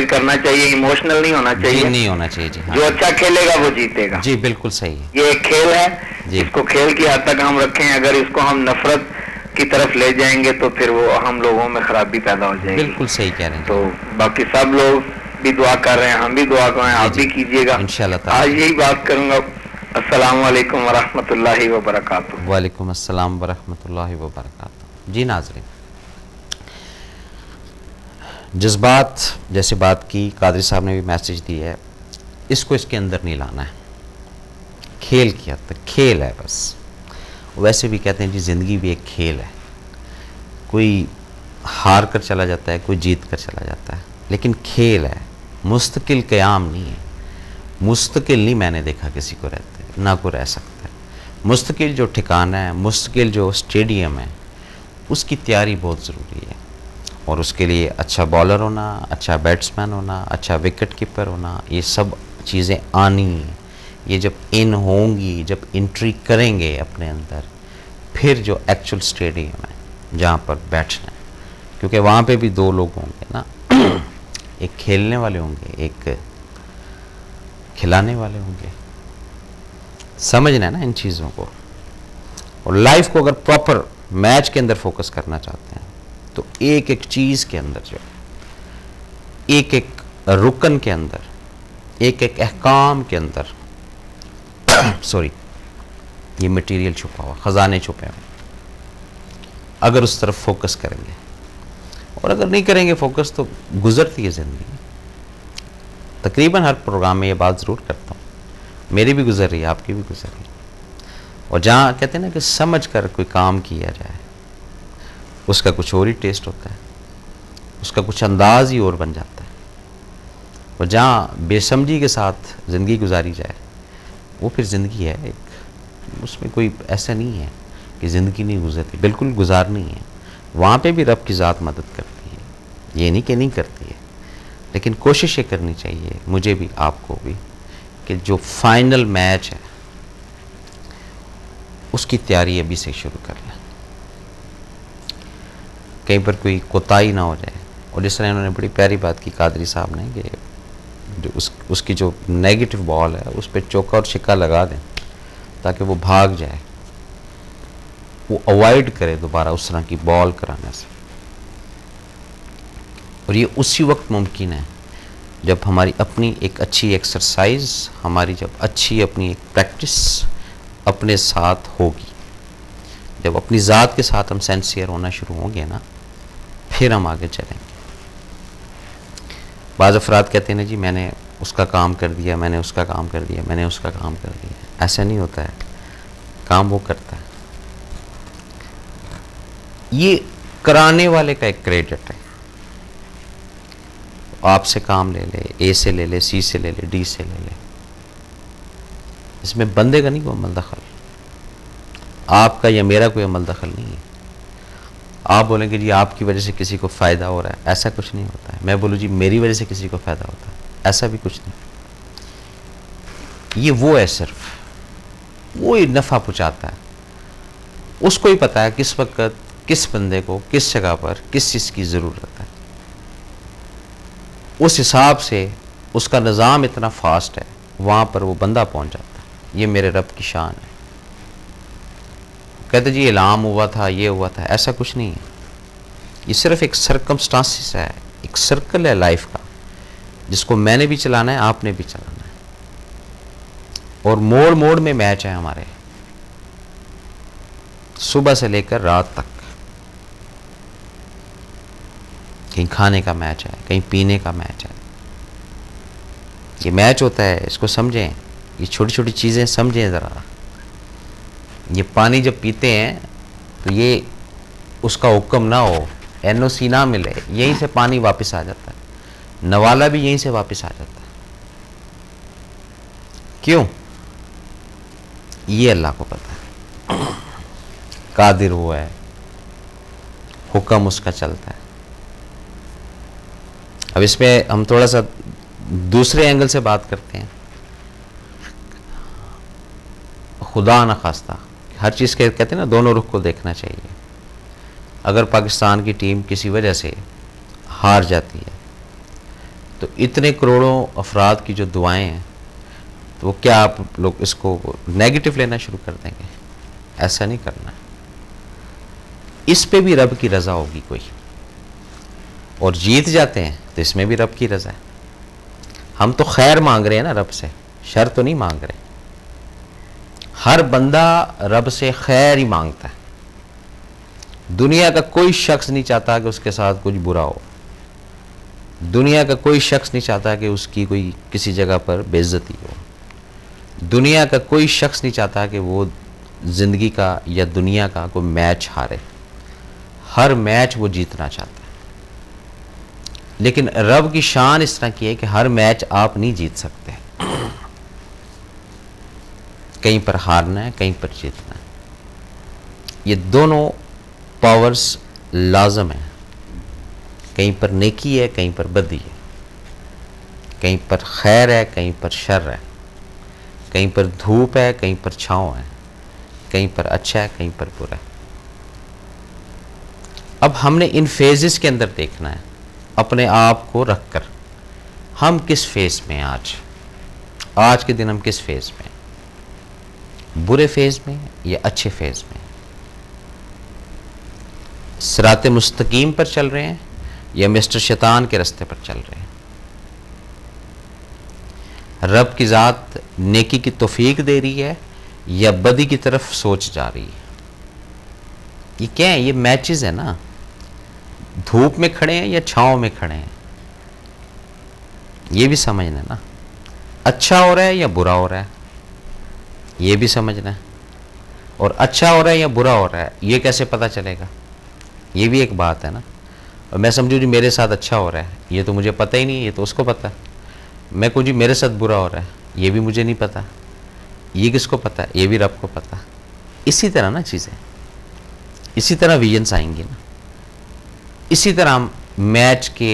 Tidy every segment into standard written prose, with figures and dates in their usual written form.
करना चाहिए, इमोशनल नहीं होना चाहिए। नहीं होना चाहिए जी। हाँ, जो अच्छा खेलेगा वो जीतेगा जी बिल्कुल सही है। ये एक खेल है, इसको खेल की हद तक हम रखें। अगर इसको हम नफरत की तरफ ले जाएंगे तो फिर वो हम लोगों में खराबी पैदा हो जाएगी। बिल्कुल सही कह रहे हैं। तो बाकी सब लोग भी दुआ कर रहे हैं, हम भी दुआ कर रहे हैं, आप भी कीजिएगा इंशाल्लाह। आज यही बात करूंगा। अस्सलाम वालेकुम वरहमतुल्लाहि वबरकातुहू। वालेकुम अस्सलाम वरहमतुल्लाहि वबरकातुहू। जी नाज़रीन, जज्बात जैसे बात की, कादरी साहब ने भी मैसेज दिया है, इसको इसके अंदर नहीं लाना है। खेल की हद तक खेल है बस। वैसे भी कहते हैं जी ज़िंदगी भी एक खेल है, कोई हार कर चला जाता है, कोई जीत कर चला जाता है, लेकिन खेल है, मुस्तकिल क़याम नहीं है। मुस्तकिल नहीं मैंने देखा किसी को रहते, ना को रह सकता है। मुस्तकिल जो ठिकाना है, मुस्तकिल जो स्टेडियम है, उसकी तैयारी बहुत ज़रूरी है। और उसके लिए अच्छा बॉलर होना, अच्छा बैट्समैन होना, अच्छा विकेट कीपर होना, ये सब चीज़ें आनी हैं। ये जब इन होंगी, जब एंट्री करेंगे अपने अंदर, फिर जो एक्चुअल स्टेडियम है जहाँ पर बैठना है, क्योंकि वहाँ पे भी दो लोग होंगे ना, एक खेलने वाले होंगे, एक खिलाने वाले होंगे। समझना है ना इन चीज़ों को। और लाइफ को अगर प्रॉपर मैच के अंदर फोकस करना चाहते हैं तो एक एक चीज़ के अंदर, जो एक एक रुकन के अंदर, एक एक अहकाम के अंदर सॉरी, ये मटेरियल छुपा हुआ, ख़जाने छुपे हुए। अगर उस तरफ फोकस करेंगे, और अगर नहीं करेंगे फोकस, तो गुजरती है ज़िंदगी। तकरीबन हर प्रोग्राम में ये बात ज़रूर करता हूँ, मेरी भी गुजर रही है, आपकी भी गुजर रही है। और जहाँ कहते हैं ना कि समझ कर कोई काम किया जाए, उसका कुछ और ही टेस्ट होता है, उसका कुछ अंदाज ही और बन जाता है। और जहाँ बेसमझी के साथ ज़िंदगी गुजारी जाए, वो फिर ज़िंदगी है एक, उसमें कोई ऐसा नहीं है कि ज़िंदगी नहीं गुजरती, बिल्कुल गुजारनी है। वहाँ पे भी रब की ज़ात मदद करती है, ये नहीं कि नहीं करती है, लेकिन कोशिश ये करनी चाहिए, मुझे भी आपको भी, कि जो फाइनल मैच है उसकी तैयारी अभी से शुरू कर लें, कहीं पर कोई कोताही ना हो जाए। और जिस तरह इन्होंने बड़ी प्यारी बात की कादरी साहब ने, कि जो उसकी जो नेगेटिव बॉल है उस पर चौका और छिक्का लगा दें ताकि वो भाग जाए, वो अवॉइड करे दोबारा उस तरह की बॉल कराने से। और ये उसी वक्त मुमकिन है जब हमारी अपनी एक अच्छी एक्सरसाइज, हमारी जब अच्छी अपनी एक प्रैक्टिस अपने साथ होगी, जब अपनी ज़ात के साथ हम सेंसियर होना शुरू होंगे ना, फिर हम आगे चलेंगे। बाज़ अफराद कहते हैं ना जी मैंने उसका काम कर दिया, मैंने उसका काम कर दिया, मैंने उसका काम कर दिया। ऐसा नहीं होता है, काम वो करता है। ये कराने वाले का एक क्रेडिट है। आपसे काम ले ले, ए से ले ले, सी से ले ले, डी से ले ले, इसमें बंदे का नहीं कोई अमल दखल, आपका या मेरा कोई अमल दखल नहीं है। आप बोलेंगे जी आपकी वजह से किसी को फ़ायदा हो रहा है, ऐसा कुछ नहीं होता है। मैं बोलूँ जी मेरी वजह से किसी को फ़ायदा होता है, ऐसा भी कुछ नहीं। ये वो है, सिर्फ वो ही नफ़ा पहुँचाता है, उसको ही पता है किस वक्त किस बंदे को किस जगह पर किस चीज़ की ज़रूरत है। उस हिसाब से उसका निज़ाम इतना फास्ट है, वहाँ पर वो बंदा पहुँच जाता है। ये मेरे रब की शान है। कहते जी इलाम हुआ था, ये हुआ था, ऐसा कुछ नहीं है। ये सिर्फ एक सर्कमस्टांसिस है, एक सर्कल है लाइफ का, जिसको मैंने भी चलाना है, आपने भी चलाना है। और मोड़ मोड़ में मैच है हमारे, सुबह से लेकर रात तक। कहीं खाने का मैच है, कहीं पीने का मैच है। ये मैच होता है, इसको समझें, ये छोटी छोटी चीज़ें समझें ज़रा। ये पानी जब पीते हैं तो ये उसका हुक्म ना हो, एनओसी ना मिले, यहीं से पानी वापस आ जाता है। नवाला भी यहीं से वापस आ जाता है। क्यों? ये अल्लाह को पता है। कादिर हुआ है, हुक्म उसका चलता है। अब इसमें हम थोड़ा सा दूसरे एंगल से बात करते हैं। खुदा न खास्ता, हर चीज़ के कहते हैं ना, दोनों रुख को देखना चाहिए। अगर पाकिस्तान की टीम किसी वजह से हार जाती है तो इतने करोड़ों अफराद की जो दुआएं हैं, तो वो क्या आप लोग इसको नेगेटिव लेना शुरू कर देंगे? ऐसा नहीं करना। इस पे भी रब की रज़ा होगी कोई, और जीत जाते हैं तो इसमें भी रब की रज़ा है। हम तो खैर मांग रहे हैं ना रब से, शर तो नहीं मांग रहे। हर बंदा रब से खैर ही मांगता है। दुनिया का कोई शख्स नहीं चाहता कि उसके साथ कुछ बुरा हो। दुनिया का कोई शख्स नहीं चाहता कि उसकी कोई किसी जगह पर बेइज्जती हो। दुनिया का कोई शख्स नहीं चाहता कि वो ज़िंदगी का या दुनिया का कोई मैच हारे। हर मैच वो जीतना चाहता है। लेकिन रब की शान इस तरह की है कि हर मैच आप नहीं जीत सकते। कहीं पर हारना है, कहीं पर जीतना है। ये दोनों पावर्स लाजम है। कहीं पर नेकी है, कहीं पर बदी है। कहीं पर खैर है, कहीं पर शर है। कहीं पर धूप है, कहीं पर छाँव है। कहीं पर अच्छा है, कहीं पर बुरा है। अब हमने इन फेजेस के अंदर देखना है, अपने आप को रखकर हम किस फेज में हैं आज के दिन हम किस फेज में, बुरे फेज में या अच्छे फेज में, सिराते मुस्तकीम पर चल रहे हैं या मिस्टर शैतान के रास्ते पर चल रहे हैं। रब की ज़ात नेकी की तौफीक दे रही है या बदी की तरफ सोच जा रही है। ये क्या है? ये मैचेस है ना। धूप में खड़े हैं या छाँव में खड़े हैं, ये भी समझना है ना। अच्छा हो रहा है या बुरा हो रहा है, ये भी समझना है। और अच्छा हो रहा है या बुरा हो रहा है, ये कैसे पता चलेगा? ये भी एक बात है ना। और मैं समझूँ जी मेरे साथ अच्छा हो रहा है, ये तो मुझे पता ही नहीं, ये तो उसको पता है। मैं कहूँ जी मेरे साथ बुरा हो रहा है, ये भी मुझे नहीं पता। ये किसको पता है? ये भी रब को पता। इसी तरह ना चीज़ें, इसी तरह विजन्स आएंगी ना। इसी तरह हम मैच के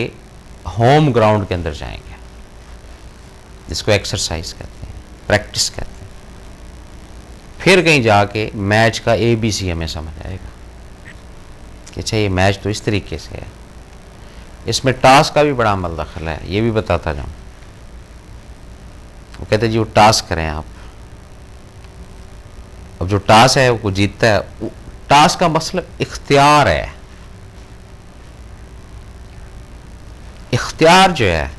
होम ग्राउंड के अंदर जाएंगे, जिसको एक्सरसाइज कहते हैं, प्रैक्टिस कहते हैं। फिर कहीं जाके मैच का ABC हमें समझ आएगा कि अच्छा ये मैच तो इस तरीके से है। इसमें टास्क का भी बड़ा अमल दखल है, ये भी बताता जाऊँ। वो कहते हैं जी वो टास्क करें आप। अब जो टास्क है वो जीतता है। टास्क का मतलब इख्तियार है। इख्तियार जो है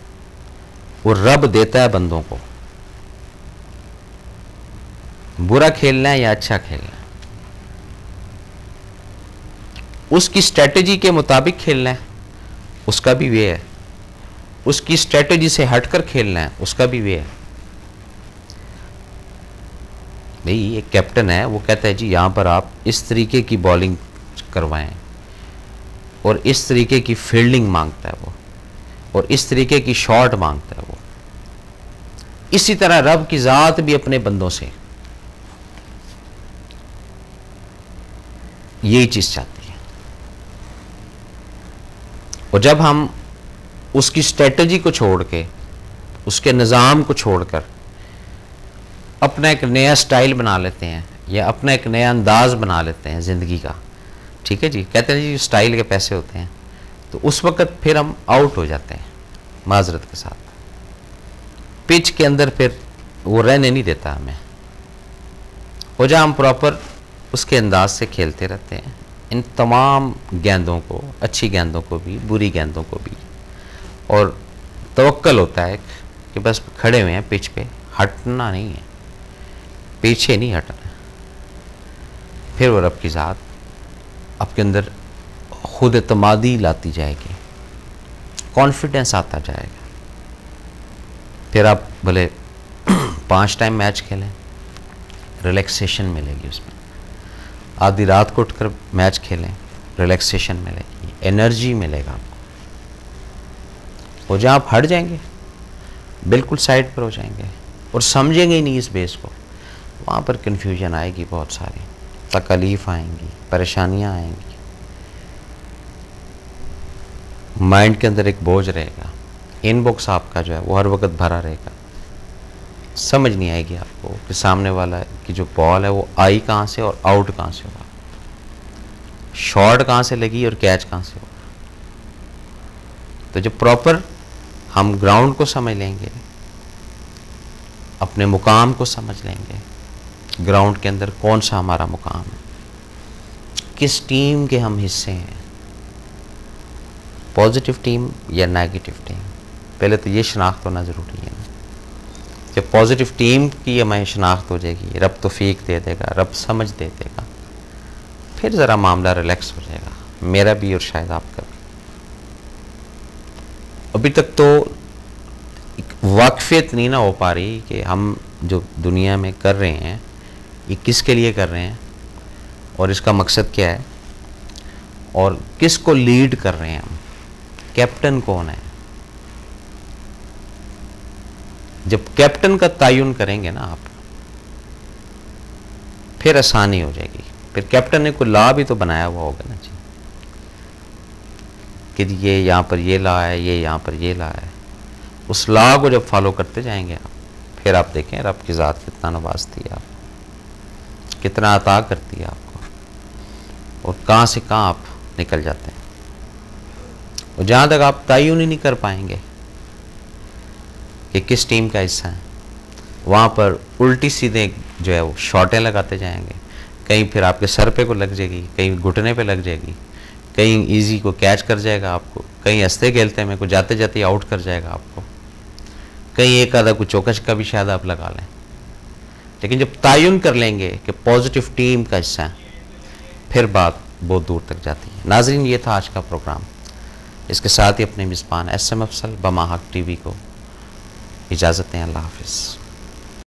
वो रब देता है बंदों को, बुरा खेलना है या अच्छा खेलना है। उसकी स्ट्रेटजी के मुताबिक खेलना है, उसका भी वे है। उसकी स्ट्रेटजी से हटकर खेलना है, उसका भी वे है। भाई एक कैप्टन है, वो कहता है जी यहाँ पर आप इस तरीके की बॉलिंग करवाएं, और इस तरीके की फील्डिंग मांगता है वो, और इस तरीके की शॉट मांगता है वो। इसी तरह रब की ज़ात भी अपने बंदों से यही चीज़ चाहती है। और जब हम उसकी स्ट्रेटजी को छोड़ के, उसके निज़ाम को छोड़कर अपना एक नया स्टाइल बना लेते हैं या अपना एक नया अंदाज बना लेते हैं ज़िंदगी का, ठीक है जी, कहते हैं जी स्टाइल के पैसे होते हैं, तो उस वक़्त फिर हम आउट हो जाते हैं माजरत के साथ। पिच के अंदर फिर वो रहने नहीं देता हमें। और जहाँ हम प्रॉपर उसके अंदाज से खेलते रहते हैं, इन तमाम गेंदों को, अच्छी गेंदों को भी, बुरी गेंदों को भी, और तवक्कल होता है कि बस खड़े हुए हैं पिच पे, हटना नहीं है, पीछे नहीं हटना। फिर वो रब की ज़ात आपके अंदर खुद एतमादी लाती जाएगी, कॉन्फिडेंस आता जाएगा। फिर आप भले 5 टाइम मैच खेलें, रिलैक्सेशन मिलेगी उसमें। आधी रात को उठकर मैच खेलें, रिलैक्सेशन मिलेगी, एनर्जी मिलेगा आपको। और जहाँ आप हट जाएंगे, बिल्कुल साइड पर हो जाएंगे और समझेंगे ही नहीं इस बेस को, वहाँ पर कन्फ्यूजन आएगी, बहुत सारी तकलीफ़ आएंगी, परेशानियाँ आएंगी, माइंड के अंदर एक बोझ रहेगा। इनबॉक्स आपका जो है वो हर वक्त भरा रहेगा। समझ नहीं आएगी आपको कि सामने वाला की जो बॉल है वो आई कहाँ से और आउट कहाँ से होगा, शॉट कहाँ से लगी और कैच कहाँ से होगा। तो जब प्रॉपर हम ग्राउंड को समझ लेंगे, अपने मुकाम को समझ लेंगे, ग्राउंड के अंदर कौन सा हमारा मुकाम है, किस टीम के हम हिस्से हैं, पॉजिटिव टीम या नेगेटिव टीम। पहले तो ये शनाख्त होना ज़रूरी है ना। जब पॉजिटिव टीम की हमें शनाख्त हो जाएगी, रब तौफीक दे देगा, रब समझ दे देगा, फिर ज़रा मामला रिलैक्स हो जाएगा, मेरा भी और शायद आपका भी। अभी तक तो वाकफियत नहीं ना हो पा रही कि हम जो दुनिया में कर रहे हैं ये किसके लिए कर रहे हैं और इसका मकसद क्या है और किस को लीड कर रहे हैं हम, कैप्टन कौन है। जब कैप्टन का तयन करेंगे ना आप, फिर आसानी हो जाएगी। फिर कैप्टन ने कोई लॉ भी तो बनाया हुआ होगा ना जी, कि ये यहाँ पर ये लॉ है, ये यहाँ पर ये लॉ है। उस लॉ को जब फॉलो करते जाएंगे आप, फिर आप देखें रब की ज़ात कितना नवाजती है, आप कितना अता करती है आपको, और कहाँ से कहाँ आप निकल जाते हैं। और जहाँ तक आप तयन ही नहीं कर पाएंगे कि किस टीम का हिस्सा है, वहाँ पर उल्टी सीधे जो है वो शॉटें लगाते जाएंगे। कहीं फिर आपके सर पे को लग जाएगी, कहीं घुटने पे लग जाएगी, कहीं इजी को कैच कर जाएगा आपको, कहीं हंसते खेलते में को जाते जाते आउट कर जाएगा आपको, कहीं एक आधा को चौका छक्का भी शायद आप लगा लें। लेकिन जब तयन कर लेंगे कि पॉजिटिव टीम का हिस्सा है, फिर बात बहुत दूर तक जाती है। नाज़रीन, ये था आज का प्रोग्राम। इसके साथ ही अपने मेज़बान SM अफसल बमाहक TV को इजाज़त दें। अल्लाह हाफ़िज़।